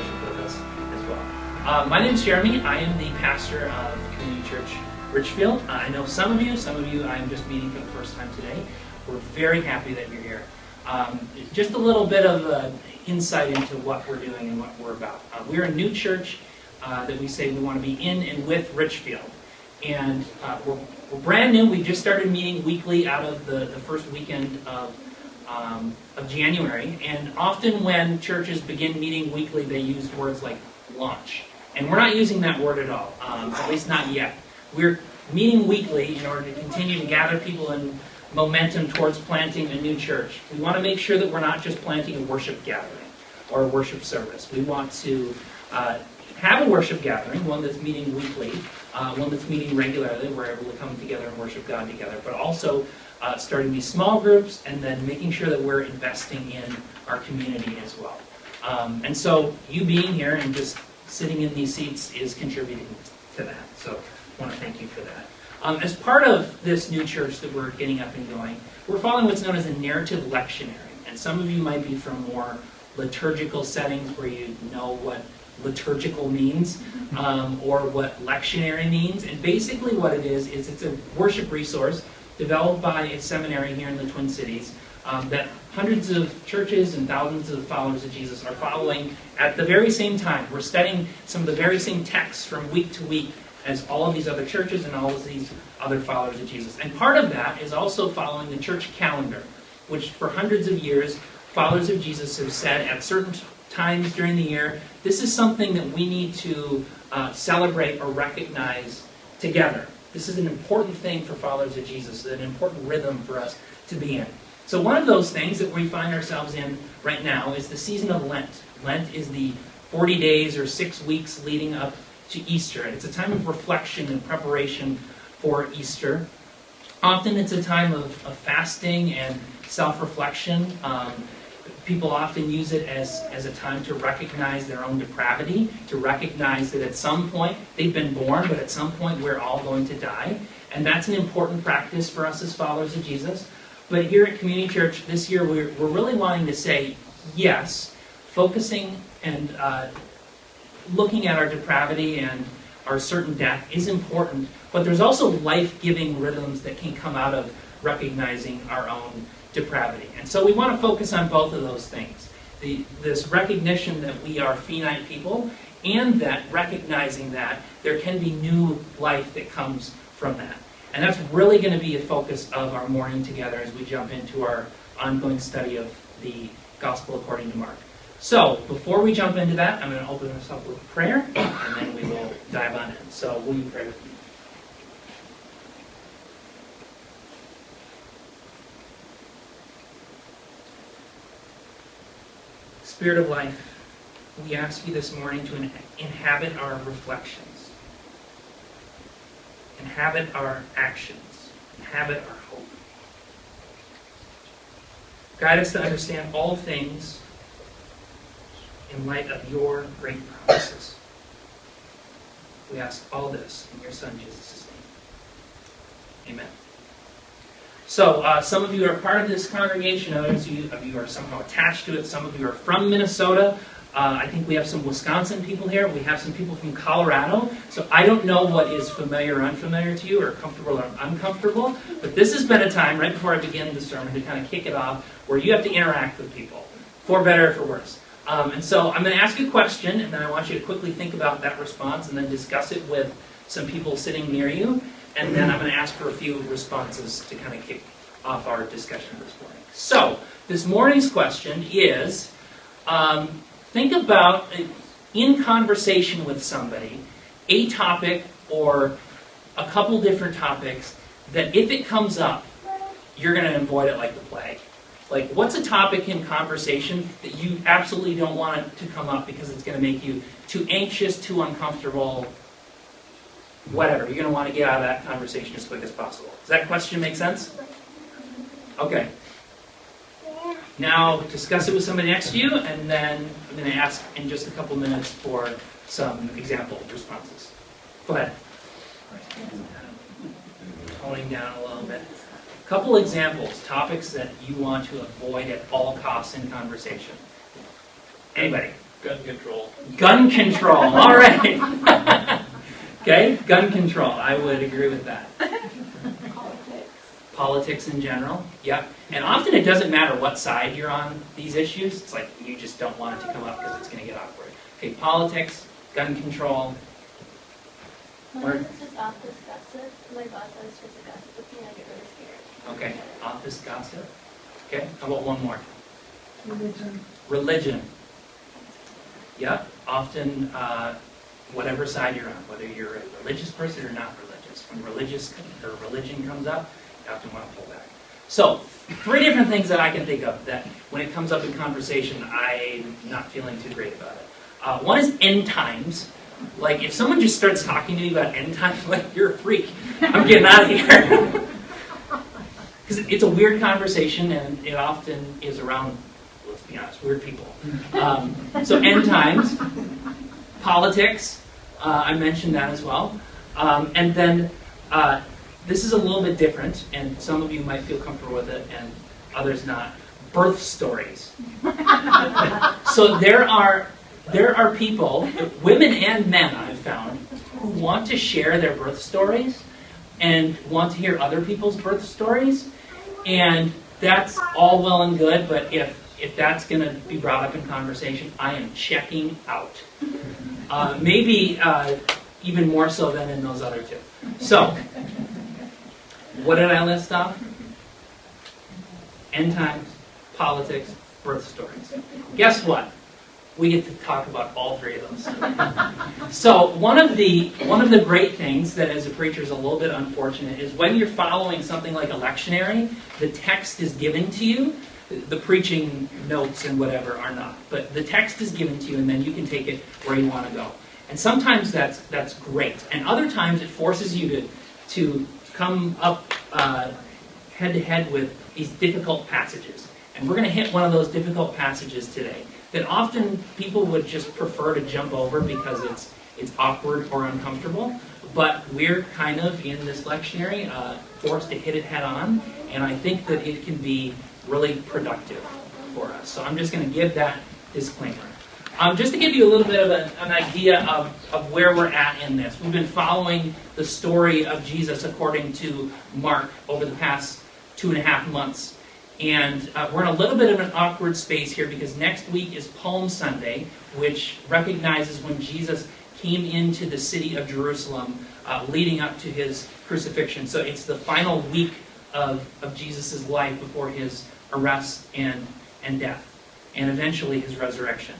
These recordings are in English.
worship with us as well. My name is Jeremy. I am the pastor of Community Church Richfield. I know some of you I am just meeting for the first time today. We're very happy that you're here. Just a little bit of insight into what we're doing and what we're about. We're a new church that we say we want to be in and with Richfield. And we're brand new. We just started meeting weekly out of the first weekend of January. And often when churches begin meeting weekly, they use words like launch. And we're not using that word at all, at least not yet. We're meeting weekly in order to continue to gather people in momentum towards planting a new church. We want to make sure that we're not just planting a worship gathering or a worship service. We want to have a worship gathering, one that's meeting weekly, one that's meeting regularly. We're able to come together and worship God together, but also starting these small groups and then making sure that we're investing in our community as well. And so you being here and just sitting in these seats is contributing to that. So I want to thank you for that. As part of this new church that we're getting up and going, we're following what's known as a narrative lectionary. And some of you might be from more liturgical settings where you know what liturgical means or what lectionary means. And basically what it is it's a worship resource developed by a seminary here in the Twin Cities that hundreds of churches and thousands of followers of Jesus are following at the very same time. We're studying some of the very same texts from week to week as all of these other churches and all of these other followers of Jesus. And part of that is also following the church calendar, which for hundreds of years, followers of Jesus have said at certain times during the year, this is something that we need to celebrate or recognize together. This is an important thing for followers of Jesus, an important rhythm for us to be in. So one of those things that we find ourselves in right now is the season of Lent. Lent is the 40 days or 6 weeks leading up to Easter. It's a time of reflection and preparation for Easter. Often it's a time of fasting and self-reflection. People often use it as a time to recognize their own depravity, to recognize that at some point they've been born, but at some point we're all going to die. And that's an important practice for us as followers of Jesus. But here at Community Church this year, we're really wanting to say, yes, focusing and looking at our depravity and our certain death is important, but there's also life-giving rhythms that can come out of recognizing our own depravity. And so we want to focus on both of those things. This recognition that we are finite people, and that recognizing that there can be new life that comes from that. And that's really going to be a focus of our morning together as we jump into our ongoing study of the Gospel according to Mark. So, before we jump into that, I'm going to open this up with a prayer, and then we will dive on in. So, will you pray with me? Spirit of life, we ask you this morning to inhabit our reflections, inhabit our actions, inhabit our hope. Guide us to understand all things in light of your great promises. We ask all this in your Son, Jesus' name. Amen. So, some of you are part of this congregation, others of you are somehow attached to it, some of you are from Minnesota. I think we have some Wisconsin people here. We have some people from Colorado. So I don't know what is familiar or unfamiliar to you, or comfortable or uncomfortable, but this has been a time, right before I begin the sermon, to kind of kick it off, where you have to interact with people, for better or for worse. And so I'm going to ask you a question, and then I want you to quickly think about that response and then discuss it with some people sitting near you. And then I'm going to ask for a few responses to kind of kick off our discussion this morning. So, this morning's question is, think about, in conversation with somebody, a topic or a couple different topics that if it comes up, you're going to avoid it like the plague. Like, what's a topic in conversation that you absolutely don't want it to come up because it's going to make you too anxious, too uncomfortable, whatever. You're going to want to get out of that conversation as quick as possible. Does that question make sense? Okay. Now, discuss it with somebody next to you, and then I'm going to ask in just a couple minutes for some example responses. Go ahead. Toning down a little bit. A couple examples, topics that you want to avoid at all costs in conversation. Anybody? Gun control. Gun control. All right. Okay, gun control. I would agree with that. Politics in general. Yep. And often it doesn't matter what side you're on these issues. It's like you just don't want it to come up because it's going to get awkward. Okay, politics, gun control. Mine is just office gossip. My boss always tries to gossip with me, and I get really scared. Okay, office gossip. Okay, how about one more? Religion. Religion. Yep, often whatever side you're on, whether you're a religious person or not religious. When religion comes up, you often want to pull back. So, 3 different things that I can think of that when it comes up in conversation, I'm not feeling too great about it. One is end times. Like, if someone just starts talking to you about end times, like, you're a freak. I'm getting out of here. Because it's a weird conversation, and it often is around, let's be honest, weird people. So end times, politics, I mentioned that as well. And then this is a little bit different, and some of you might feel comfortable with it, and others not. Birth stories. So there are people, women and men I've found, who want to share their birth stories and want to hear other people's birth stories. And that's all well and good, but if that's going to be brought up in conversation, I am checking out. Maybe even more so than in those other 2. So, what did I list off? End times, politics, birth stories. Guess what? We get to talk about all 3 of those. So one of the great things that as a preacher is a little bit unfortunate is when you're following something like a lectionary, the text is given to you. The preaching notes and whatever are not. But the text is given to you and then you can take it where you want to go. And sometimes that's great. And other times it forces you to come up head to head with these difficult passages. And we're going to hit one of those difficult passages today that often people would just prefer to jump over because it's awkward or uncomfortable. But we're kind of, in this lectionary, forced to hit it head on. And I think that it can be really productive for us. So I'm just going to give that disclaimer. Just to give you a little bit of an idea of where we're at in this. We've been following the story of Jesus according to Mark over the past 2.5 months. And we're in a little bit of an awkward space here because next week is Palm Sunday, which recognizes when Jesus came into the city of Jerusalem leading up to his crucifixion. So it's the final week of Jesus' life before his arrest and death, and eventually his resurrection.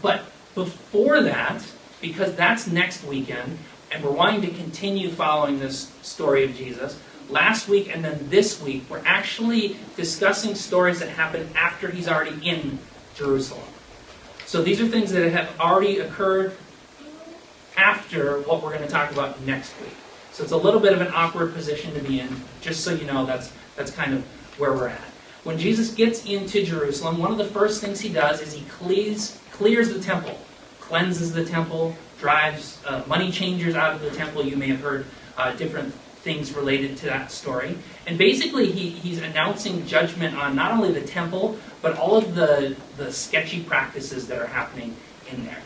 But before that, because that's next weekend, and we're wanting to continue following this story of Jesus, last week and then this week, we're actually discussing stories that happen after he's already in Jerusalem. So these are things that have already occurred after what we're going to talk about next week. So it's a little bit of an awkward position to be in, just so you know that's kind of where we're at. When Jesus gets into Jerusalem, one of the first things he does is he clears the temple, cleanses the temple, drives money changers out of the temple. You may have heard different things related to that story. And basically he's announcing judgment on not only the temple, but all of the sketchy practices that are happening in there.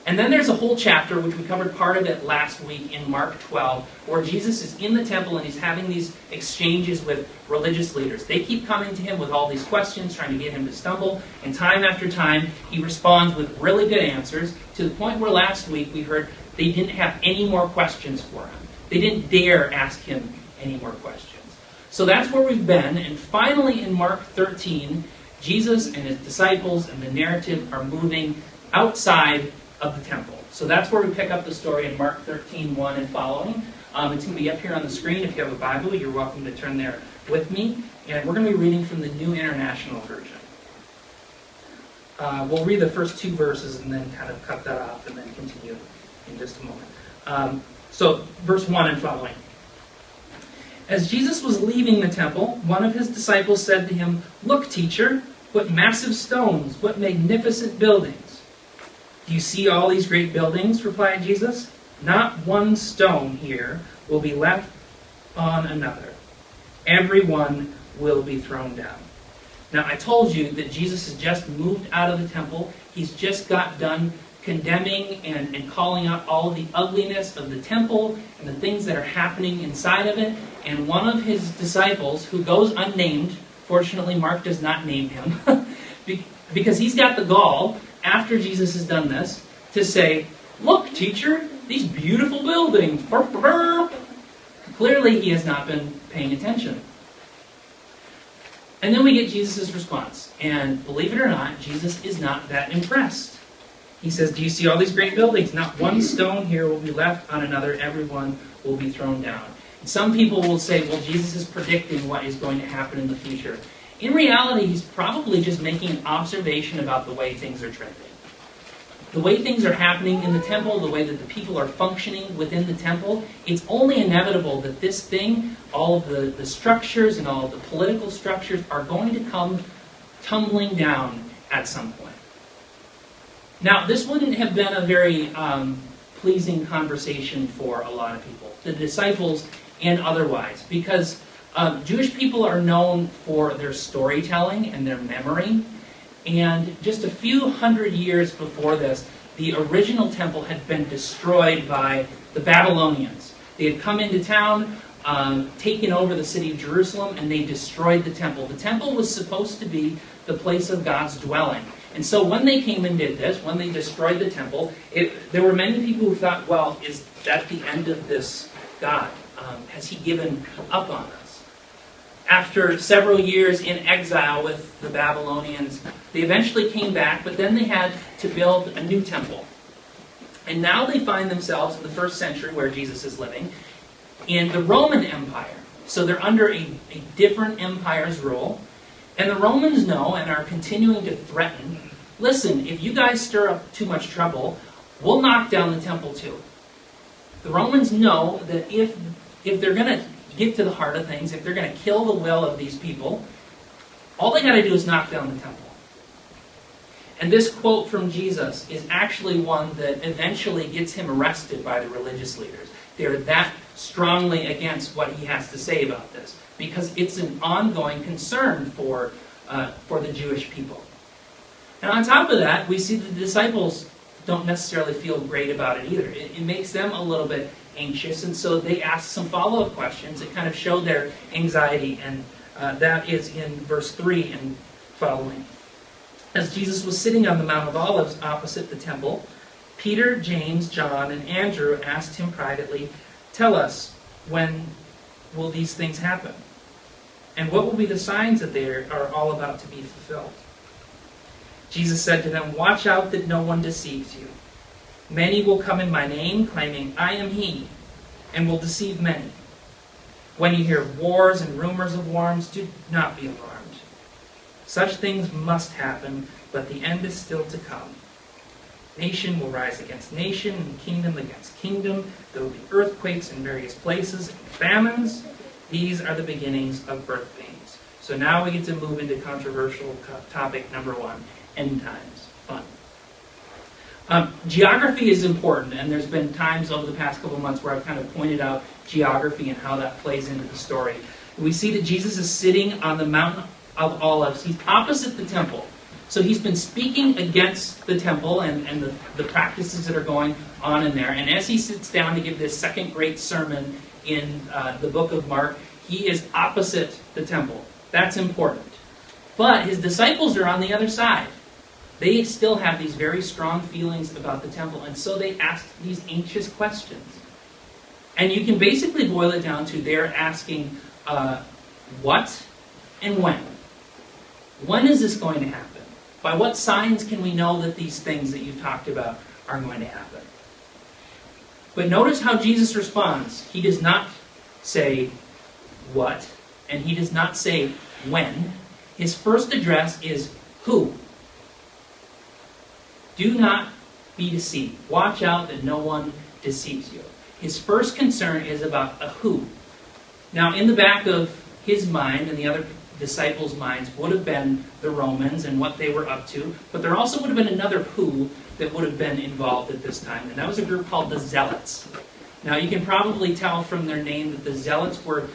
And then there's a whole chapter, which we covered part of it last week in Mark 12, where Jesus is in the temple and he's having these exchanges with religious leaders. They keep coming to him with all these questions, trying to get him to stumble, and time after time he responds with really good answers, to the point where last week we heard they didn't have any more questions for him. They didn't dare ask him any more questions. So that's where we've been, and finally in Mark 13, Jesus and his disciples and the narrative are moving outside of the temple. So that's where we pick up the story in Mark 13:1 and following. It's going to be up here on the screen. If you have a Bible, you're welcome to turn there with me. And we're going to be reading from the New International Version. We'll read the first 2 verses and then kind of cut that off and then continue in just a moment. So verse 1 and following. As Jesus was leaving the temple, one of his disciples said to him, "Look, teacher, what massive stones, what magnificent buildings." "Do you see all these great buildings?" replied Jesus. "Not one stone here will be left on another. Every one will be thrown down." Now, I told you that Jesus has just moved out of the temple. He's just got done condemning and calling out all of the ugliness of the temple and the things that are happening inside of it. And one of his disciples, who goes unnamed, fortunately Mark does not name him, because he's got the gall, after Jesus has done this, to say, "Look, teacher, these beautiful buildings." Clearly he has not been paying attention. And then we get Jesus' response. And believe it or not, Jesus is not that impressed. He says, "Do you see all these great buildings? Not one stone here will be left on another. Everyone will be thrown down." And some people will say, well, Jesus is predicting what is going to happen in the future. In reality, he's probably just making an observation about the way things are trending. The way things are happening in the temple, the way that the people are functioning within the temple, it's only inevitable that this thing, all of the structures and all of the political structures are going to come tumbling down at some point. Now, this wouldn't have been a very pleasing conversation for a lot of people, the disciples and otherwise, because Jewish people are known for their storytelling and their memory. And just a few hundred years before this, the original temple had been destroyed by the Babylonians. They had come into town, taken over the city of Jerusalem, and they destroyed the temple. The temple was supposed to be the place of God's dwelling. And so when they came and did this, when they destroyed the temple, there were many people who thought, well, is that the end of this God? Has he given up on us? After several years in exile with the Babylonians, they eventually came back, but then they had to build a new temple. And now they find themselves in the first century, where Jesus is living, in the Roman Empire. So they're under a different empire's rule. And the Romans know and are continuing to threaten, listen, if you guys stir up too much trouble, we'll knock down the temple too. The Romans know that if they're going to get to the heart of things, if they're going to kill the will of these people, all they got to do is knock down the temple. And this quote from Jesus is actually one that eventually gets him arrested by the religious leaders. They're that strongly against what he has to say about this, because it's an ongoing concern for the Jewish people. And on top of that, we see the disciples don't necessarily feel great about it either. It makes them a little bit anxious, and so they ask some follow-up questions that kind of show their anxiety, and that is in verse 3 and following. As Jesus was sitting on the Mount of Olives opposite the temple, Peter, James, John, and Andrew asked him privately, "Tell us, when will these things happen? And what will be the signs that they are all about to be fulfilled?" Jesus said to them, "Watch out that no one deceives you. Many will come in my name, claiming, 'I am he,' and will deceive many. When you hear wars and rumors of wars, do not be alarmed. Such things must happen, but the end is still to come. Nation will rise against nation, and kingdom against kingdom. There will be earthquakes in various places, and famines. These are the beginnings of birth pains." So now we get to move into controversial topic number 1, end times. Fun. Geography is important, and there's been times over the past couple of months where I've kind of pointed out geography and how that plays into the story. We see that Jesus is sitting on the Mount of Olives. He's opposite the temple. So he's been speaking against the temple and the practices that are going on in there. And as he sits down to give this second great sermon in the book of Mark, he is opposite the temple. That's important. But his disciples are on the other side. They still have these very strong feelings about the temple, and so they ask these anxious questions. And you can basically boil it down to they're asking what and when. When is this going to happen? By what signs can we know that these things that you've talked about are going to happen? But notice how Jesus responds. He does not say what, and he does not say when. His first address is who. Do not be deceived. Watch out that no one deceives you. His first concern is about a who. Now, in the back of his mind and the other disciples' minds would have been the Romans and what they were up to, but there also would have been another who that would have been involved at this time, and that was a group called the Zealots. Now, you can probably tell from their name that the Zealots were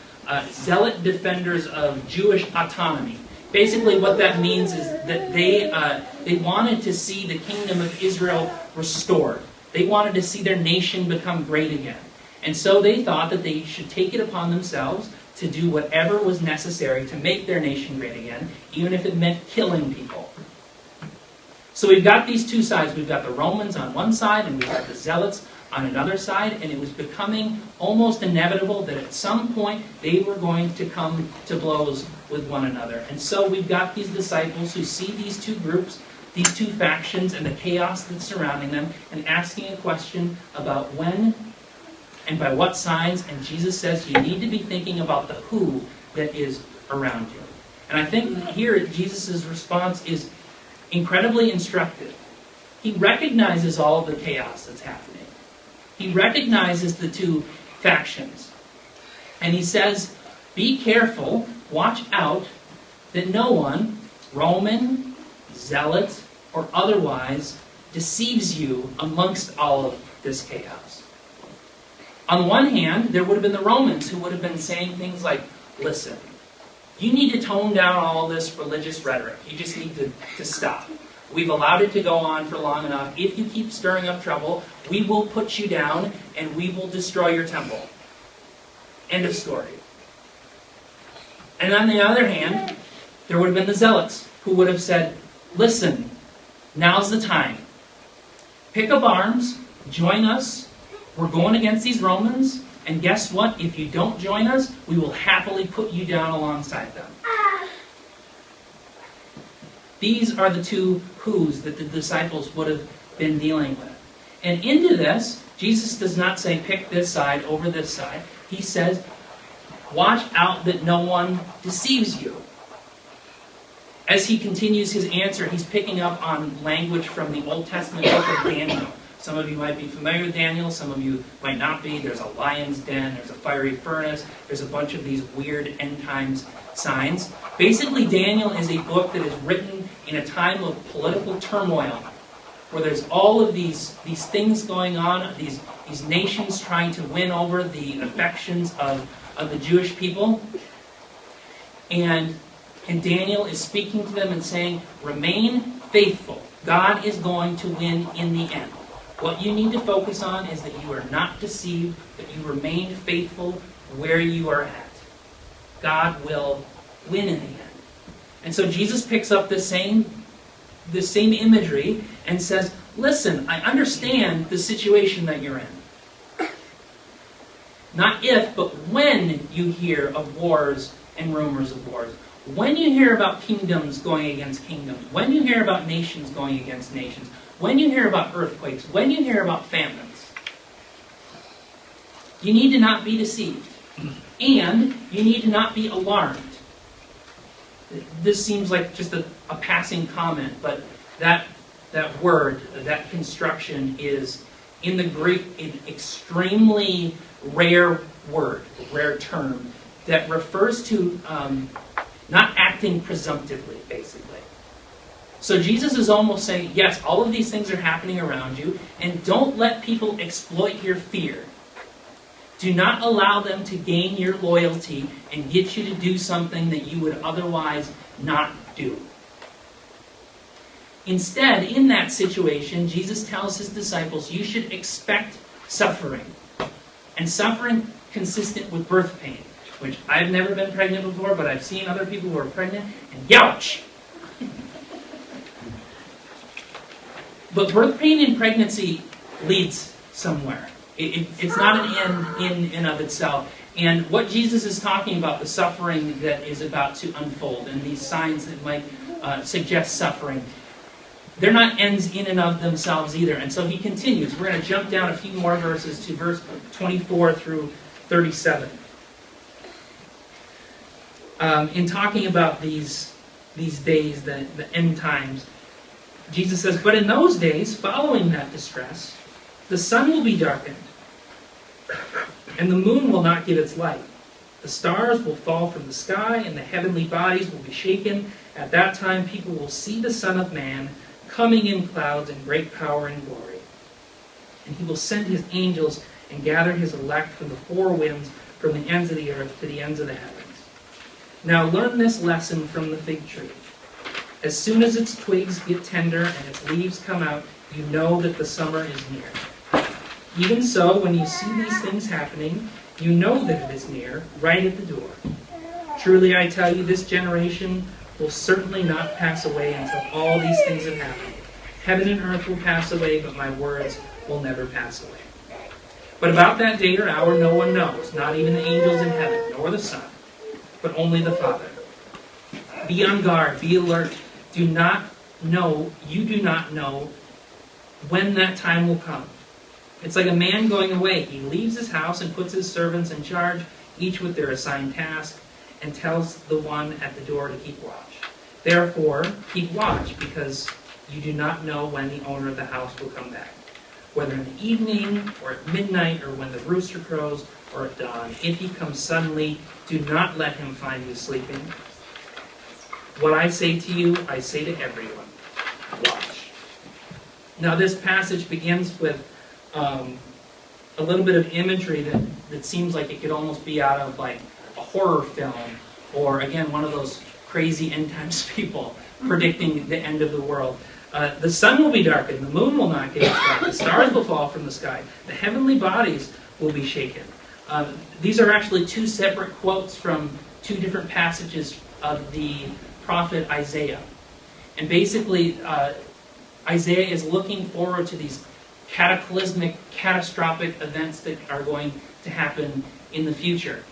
zealot defenders of Jewish autonomy. Basically what that means is that they wanted to see the kingdom of Israel restored. They wanted to see their nation become great again. And so they thought that they should take it upon themselves to do whatever was necessary to make their nation great again, even if it meant killing people. So we've got these two sides. We've got the Romans on one side, and we've got the Zealots on another side, and it was becoming almost inevitable that at some point they were going to come to blows with one another. And so we've got these disciples who see these two groups, these two factions, and the chaos that's surrounding them, and asking a question about when and by what signs. And Jesus says you need to be thinking about the who that is around you. And I think here Jesus' response is incredibly instructive. He recognizes all of the chaos that's happening. He recognizes the two factions. And he says, be careful, watch out, that no one, Roman, Zealot, or otherwise, deceives you amongst all of this chaos. On the one hand, there would have been the Romans who would have been saying things like, listen, you need to tone down all this religious rhetoric. You just need to stop. We've allowed it to go on for long enough. If you keep stirring up trouble, we will put you down and we will destroy your temple. End of story. And on the other hand, there would have been the Zealots who would have said, listen, now's the time. Pick up arms, join us. We're going against these Romans. And guess what? If you don't join us, we will happily put you down alongside them. These are the two who's that the disciples would have been dealing with. And into this, Jesus does not say, pick this side over this side. He says, watch out that no one deceives you. As he continues his answer, he's picking up on language from the Old Testament book of Daniel. Some of you might be familiar with Daniel, some of you might not be. There's a lion's den, there's a fiery furnace, there's a bunch of these weird end times signs. Basically, Daniel is a book that is written in a time of political turmoil, where there's all of these things going on, these nations trying to win over the affections of the Jewish people. And Daniel is speaking to them and saying, remain faithful. God is going to win in the end. What you need to focus on is that you are not deceived, that you remain faithful where you are at. God will win in the end. And so Jesus picks up the same imagery and says, listen, I understand the situation that you're in. Not if, but when you hear of wars and rumors of wars. When you hear about kingdoms going against kingdoms. When you hear about nations going against nations. When you hear about earthquakes. When you hear about famines. You need to not be deceived. And you need to not be alarmed. This seems like just a passing comment, but that word, that construction is, in the Greek, an extremely rare word, rare term, that refers to not acting presumptively, basically. So Jesus is almost saying, yes, all of these things are happening around you, and don't let people exploit your fear. Do not allow them to gain your loyalty and get you to do something that you would otherwise not do. Instead, in that situation, Jesus tells his disciples, you should expect suffering. And suffering consistent with birth pain, which I've never been pregnant before, but I've seen other people who are pregnant, and youch! But birth pain in pregnancy leads somewhere. It's not an end in and of itself. And what Jesus is talking about, the suffering that is about to unfold, and these signs that might suggest suffering, they're not ends in and of themselves either. And so he continues. We're going to jump down a few more verses to verse 24 through 37. In talking about these days, the end times, Jesus says, but in those days, following that distress, the sun will be darkened, and the moon will not give its light. The stars will fall from the sky, and the heavenly bodies will be shaken. At that time, people will see the Son of Man coming in clouds in great power and glory. And he will send his angels and gather his elect from the four winds, from the ends of the earth to the ends of the heavens. Now learn this lesson from the fig tree. As soon as its twigs get tender and its leaves come out, you know that the summer is near. Even so, when you see these things happening, you know that it is near, right at the door. Truly I tell you, this generation will certainly not pass away until all these things have happened. Heaven and earth will pass away, but my words will never pass away. But about that day or hour no one knows, not even the angels in heaven, nor the Son, but only the Father. Be on guard, be alert. You do not know when that time will come. It's like a man going away. He leaves his house and puts his servants in charge, each with their assigned task, and tells the one at the door to keep watch. Therefore, keep watch, because you do not know when the owner of the house will come back, whether in the evening, or at midnight, or when the rooster crows, or at dawn. If he comes suddenly, do not let him find you sleeping. What I say to you, I say to everyone, watch. Now this passage begins with a little bit of imagery that seems like it could almost be out of like a horror film, or again, one of those crazy end times people predicting the end of the world. The sun will be darkened, the moon will not get its light, the stars will fall from the sky, the heavenly bodies will be shaken. These are actually two separate quotes from two different passages of the prophet Isaiah. And basically, Isaiah is looking forward to these cataclysmic, catastrophic events that are going to happen in the future.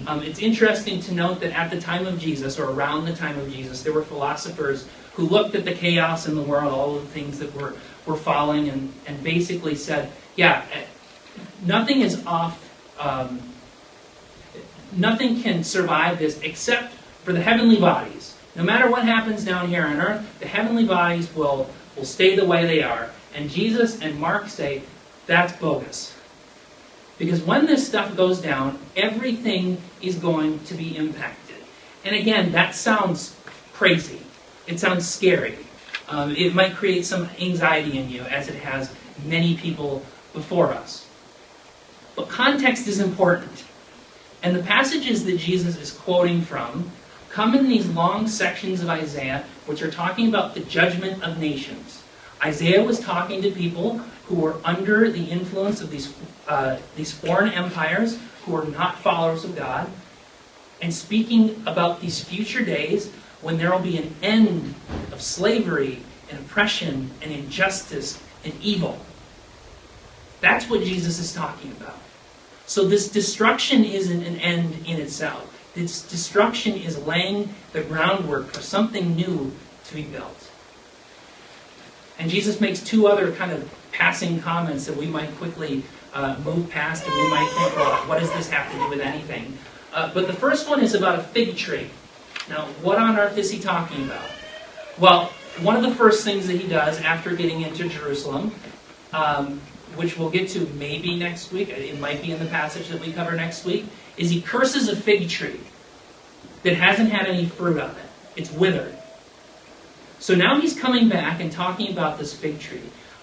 It's interesting to note that at the time of Jesus, or around the time of Jesus, there were philosophers who looked at the chaos in the world, all of the things that were falling, and basically said, yeah, nothing is off, nothing can survive this except for the heavenly bodies. No matter what happens down here on earth, the heavenly bodies will stay the way they are. And Jesus and Mark say, that's bogus. Because when this stuff goes down, everything is going to be impacted. And again, that sounds crazy. It sounds scary. It might create some anxiety in you, as it has many people before us. But context is important. And the passages that Jesus is quoting from come in these long sections of Isaiah, which are talking about the judgment of nations. Isaiah was talking to people who were under the influence of these foreign empires who were not followers of God, and speaking about these future days when there will be an end of slavery and oppression and injustice and evil. That's what Jesus is talking about. So this destruction isn't an end in itself. This destruction is laying the groundwork for something new to be built. And Jesus makes two other kind of passing comments that we might quickly move past, and we might think, well, what does this have to do with anything? But the first one is about a fig tree. Now, what on earth is he talking about? Well, one of the first things that he does after getting into Jerusalem, which we'll get to maybe next week, it might be in the passage that we cover next week, is he curses a fig tree that hasn't had any fruit on it. It's withered. So now he's coming back and talking about this fig tree.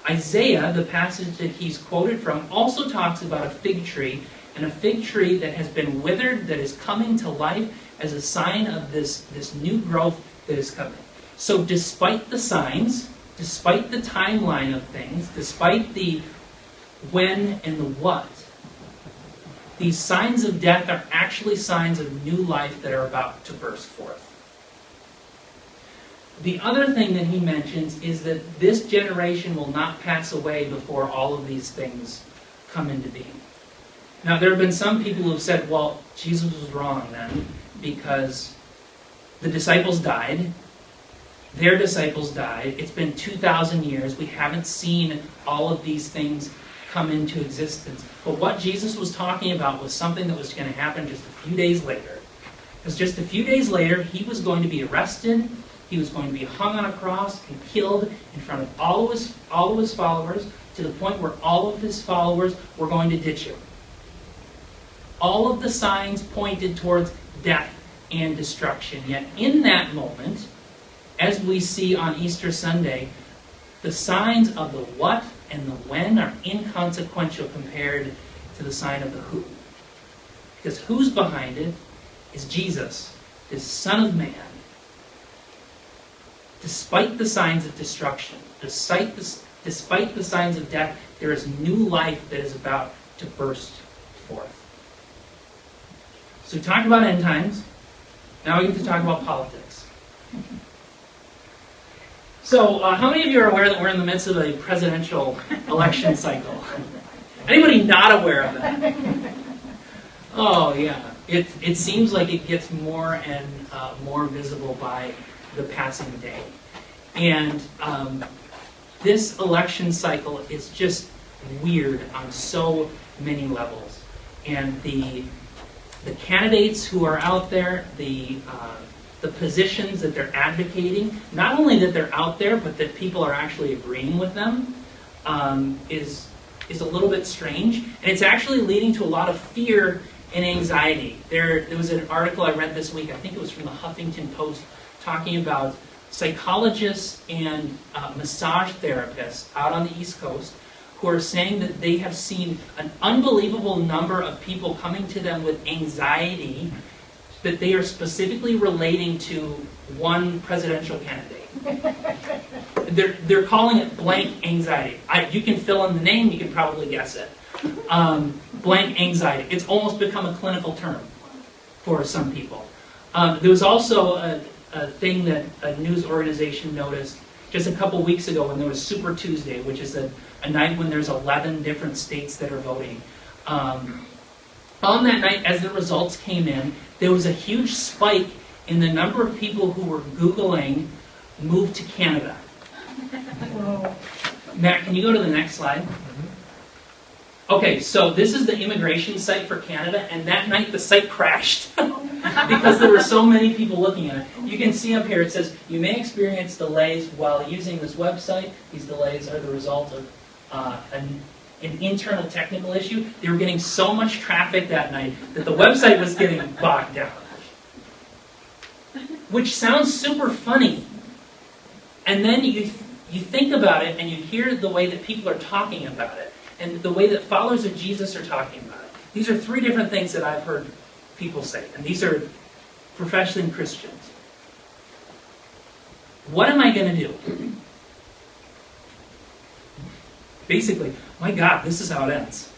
Isaiah, the passage that he's quoted from, also talks about a fig tree, and a fig tree that has been withered, that is coming to life as a sign of this new growth that is coming. So despite the signs, despite the timeline of things, despite the when and the what, these signs of death are actually signs of new life that are about to burst forth. The other thing that he mentions is that this generation will not pass away before all of these things come into being. Now, there have been some people who have said, well, Jesus was wrong then, because the disciples died, their disciples died, it's been 2,000 years, we haven't seen all of these things come into existence. But what Jesus was talking about was something that was going to happen just a few days later. Because just a few days later, he was going to be arrested, he was going to be hung on a cross and killed in front of all of his followers, to the point where all of his followers were going to ditch him. All of the signs pointed towards death and destruction. Yet in that moment, as we see on Easter Sunday, the signs of the what and the when are inconsequential compared to the sign of the who. Because who's behind it is Jesus. this Son of Man, despite the signs of destruction, despite the signs of death, there is new life that is about to burst forth. So we talked about end times. Now we get to talk about politics. So how many of you are aware that we're in the midst of a presidential election cycle? Anybody not aware of that? Oh, yeah. It seems like it gets more and more visible by the passing day. And this election cycle is just weird on so many levels. And the candidates who are out there, the positions that they're advocating, not only that they're out there, but that people are actually agreeing with them, is a little bit strange. And it's actually leading to a lot of fear and anxiety. There was an article I read this week, I think it was from the Huffington Post, talking about psychologists and massage therapists out on the East Coast who are saying that they have seen an unbelievable number of people coming to them with anxiety that they are specifically relating to one presidential candidate. They're calling it blank anxiety. You can fill in the name, you can probably guess it. Blank anxiety. It's almost become a clinical term for some people. There was also a thing that a news organization noticed just a couple weeks ago when there was Super Tuesday, which is a night when there's 11 different states that are voting. On that night, as the results came in, there was a huge spike in the number of people who were Googling move to Canada. Matt, can you go to the next slide? Okay, so this is the immigration site for Canada, and that night the site crashed because there were so many people looking at it. You can see up here it says, you may experience delays while using this website. These delays are the result of an internal technical issue. They were getting so much traffic that night that the website was getting bogged down. Which sounds super funny. And then you think about it and you hear the way that people are talking about it and the way that followers of Jesus are talking about it. These are three different things that I've heard people say, and these are professing Christians. What am I going to do? Basically, my God, this is how it ends.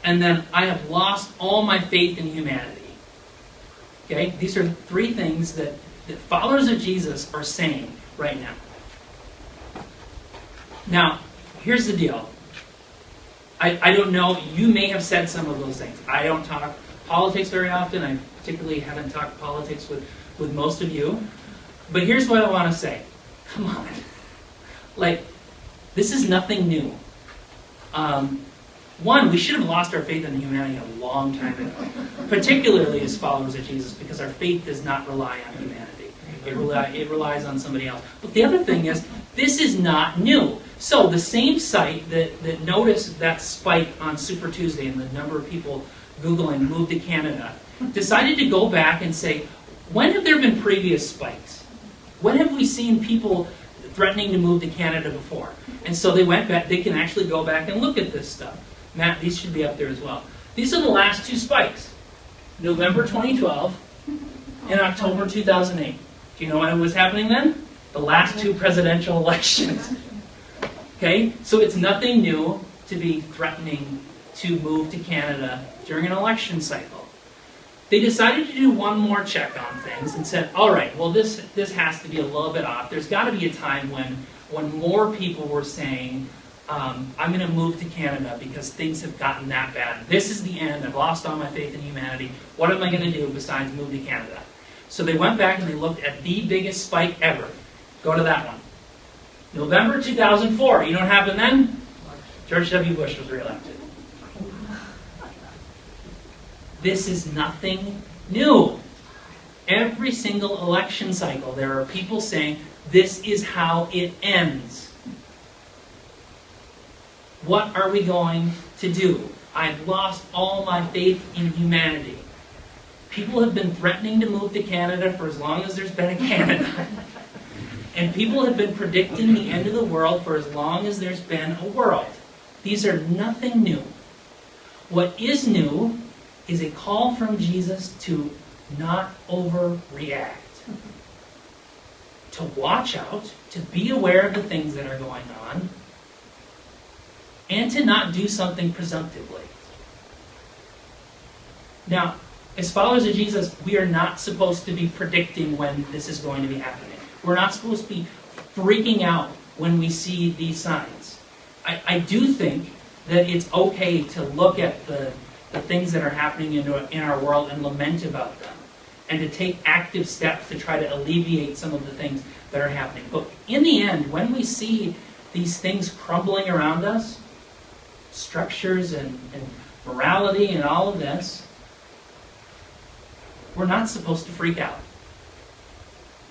And then I have lost all my faith in humanity. Okay? These are three things that followers of Jesus are saying right now. Now, here's the deal. I don't know, you may have said some of those things. I don't talk politics very often. I particularly haven't talked politics with most of you. But here's what I want to say. Come on. This is nothing new. One, we should have lost our faith in humanity a long time ago, particularly as followers of Jesus, because our faith does not rely on humanity. It relies on somebody else. But the other thing is, this is not new. So the same site that noticed that spike on Super Tuesday and the number of people Googling move to Canada, decided to go back and say, when have there been previous spikes? When have we seen people threatening to move to Canada before? And so they went back. They can actually go back and look at this stuff. Matt, these should be up there as well. These are the last two spikes. November 2012 and October 2008. Do you know what was happening then? The last two presidential elections. Okay? So it's nothing new to be threatening to move to Canada during an election cycle. They decided to do one more check on things and said, all right, well, this has to be a little bit off. There's got to be a time when more people were saying, I'm going to move to Canada because things have gotten that bad. This is the end. I've lost all my faith in humanity. What am I going to do besides move to Canada? So they went back and they looked at the biggest spike ever. Go to that one. November 2004. You know what happened then? George W. Bush was reelected. This is nothing new. Every single election cycle, there are people saying, this is how it ends. What are we going to do? I've lost all my faith in humanity. People have been threatening to move to Canada for as long as there's been a Canada. And people have been predicting the end of the world for as long as there's been a world. These are nothing new. What is new is a call from Jesus to not overreact. To watch out, to be aware of the things that are going on, and to not do something presumptively. Now, as followers of Jesus, we are not supposed to be predicting when this is going to be happening. We're not supposed to be freaking out when we see these signs. I do think that it's okay to look at the things that are happening in our world and lament about them, and to take active steps to try to alleviate some of the things that are happening. But in the end, when we see these things crumbling around us, structures and morality and all of this, we're not supposed to freak out.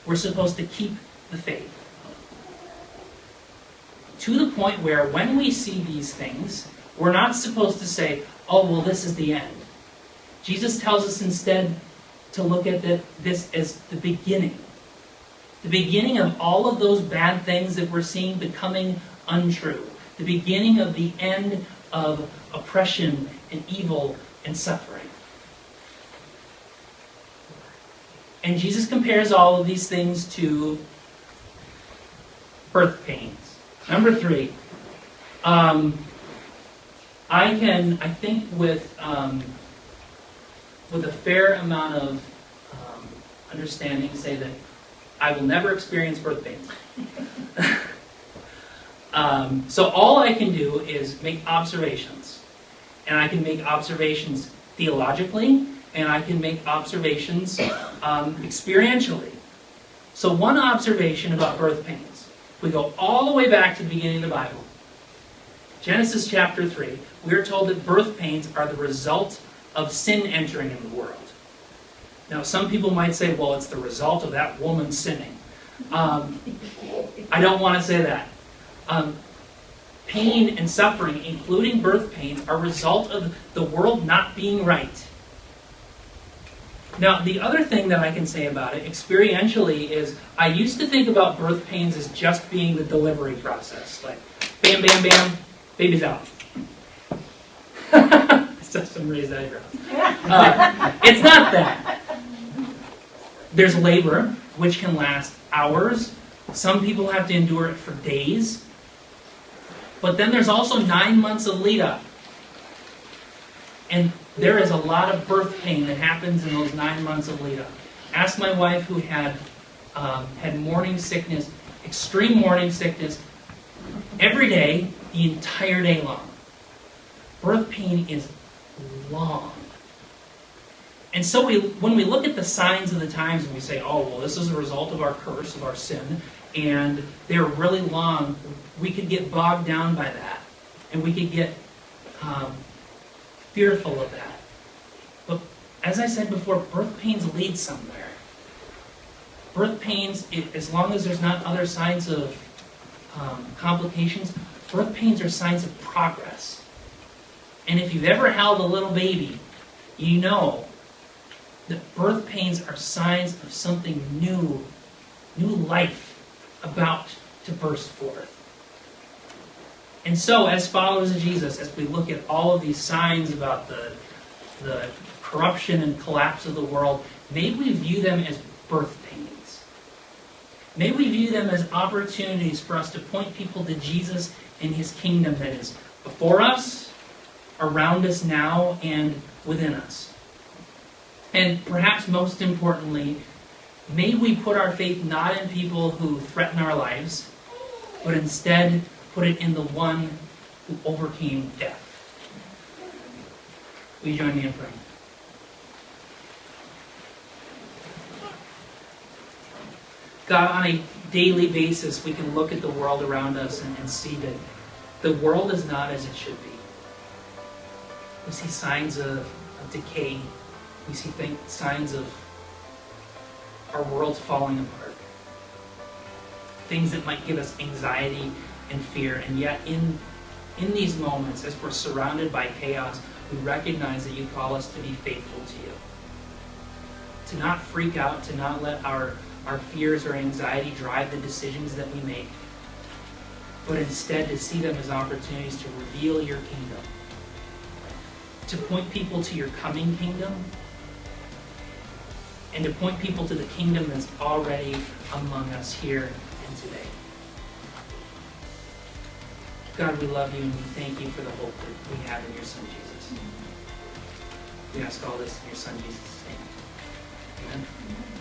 We're supposed to keep the faith. To the point where when we see these things, we're not supposed to say, oh, well, this is the end. Jesus tells us instead to look at this as the beginning. The beginning of all of those bad things that we're seeing becoming untrue. The beginning of the end of oppression and evil and suffering. And Jesus compares all of these things to birth pains. Number 3, I think with a fair amount of understanding, say that I will never experience birth pains. So all I can do is make observations. And I can make observations theologically, and I can make observations experientially. So one observation about birth pains. We go all the way back to the beginning of the Bible. Genesis chapter 3, we are told that birth pains are the result of sin entering in the world. Now, some people might say, well, it's the result of that woman sinning. I don't want to say that. Pain and suffering, including birth pains, are a result of the world not being right. Now, the other thing that I can say about it, experientially, is I used to think about birth pains as just being the delivery process. Like, bam, bam, bam, baby's out. That's some raised eyebrows. It's not that. There's labor, which can last hours. Some people have to endure it for days. But then there's also 9 months of lead up. And there is a lot of birth pain that happens in those 9 months of lead up. Ask my wife, who had morning sickness, extreme morning sickness, every day, the entire day long. Birth pain is long. And so when we look at the signs of the times and we say, oh, well, this is a result of our curse, of our sin, and they're really long, we could get bogged down by that. And we could get fearful of that. But as I said before, birth pains lead somewhere. Birth pains, as long as there's not other signs of complications, birth pains are signs of progress. And if you've ever held a little baby, you know that birth pains are signs of something new life about to burst forth. And so, as followers of Jesus, as we look at all of these signs about the corruption and collapse of the world, may we view them as birth pains. May we view them as opportunities for us to point people to Jesus and His kingdom that is before us, around us now, and within us. And perhaps most importantly, may we put our faith not in people who threaten our lives, but instead put it in the one who overcame death. Will you join me in prayer? God, on a daily basis, we can look at the world around us and see that the world is not as it should be. We see signs of decay. We see signs of our world falling apart. Things that might give us anxiety and fear. And yet in these moments, as we're surrounded by chaos, we recognize that you call us to be faithful to you. To not freak out, to not let our fears or anxiety drive the decisions that we make, but instead to see them as opportunities to reveal your kingdom. to point people to your coming kingdom, and to point people to the kingdom that's already among us here and today. God, we love you and we thank you for the hope that we have in your Son, Jesus. We ask all this in your Son, Jesus' name. Amen.